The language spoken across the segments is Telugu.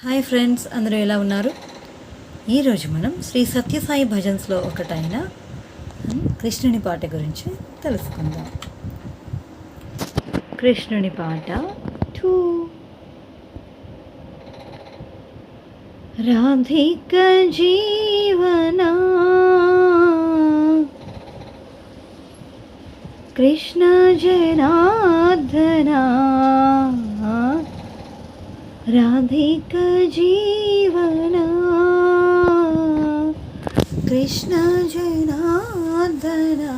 హాయ్ ఫ్రెండ్స్, అందరూ ఎలా ఉన్నారు? ఈరోజు మనం శ్రీ సత్యసాయి భజన్స్లో ఒకటైన కృష్ణుని పాట గురించి తెలుసుకుందాం. కృష్ణుని పాట 2. రాధిక జీవనా కృష్ణ జనార్దనా రాధిక జీవనా కృష్ణ జనార్దనా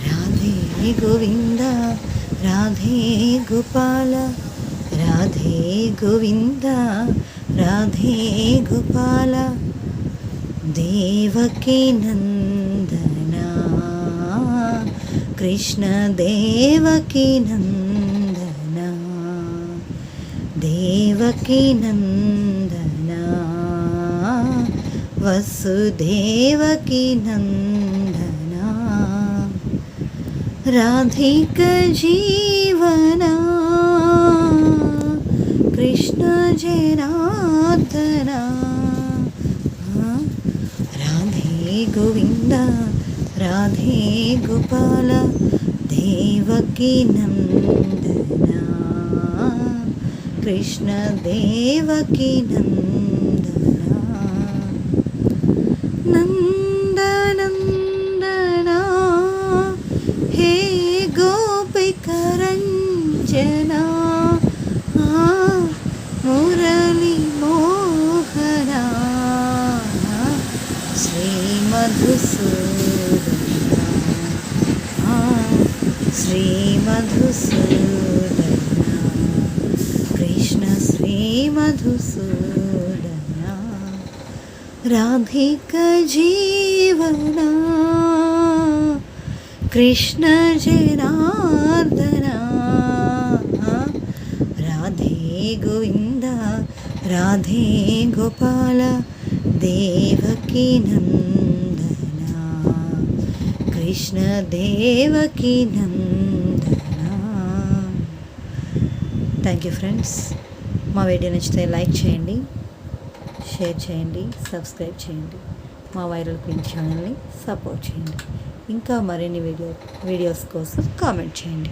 రాధే గోవింద రాధే గోపాల రాధే గోవింద రాధే గోపాల దేవకీ నందనా కృష్ణ దేవకీ నందనా దేవకీ నందనా వసుదేవకీ నందనా రాధిక జీవనా కృష్ణ జనార్దనా రాధే గోవింద రాధే గోపాల దేవకీ నందనా కృష్ణ దేవకీ నందనా నందనందనా హే గోపికరంజనా మురళి మోహనా శ్రీ మధుసూదనా శ్రీ మధుసూదనా కృష్ణ శ్రీ మధుసూదనా రాధిక జీవనా కృష్ణ జనార్దనా రాధే గోవింద రాధే గోపాల దేవకీ నందనా కృష్ణ దేవకీ నందనా. Thank you friends. మా వీడియో నచ్చితే లైక్ చేయండి, షేర్ చేయండి, సబ్స్క్రైబ్ చేయండి. మా వైరల్ క్వీన్ ఛానల్ని సపోర్ట్ చేయండి. ఇంకా మరిన్ని వీడియోస్ కోసం కామెంట్ చేయండి.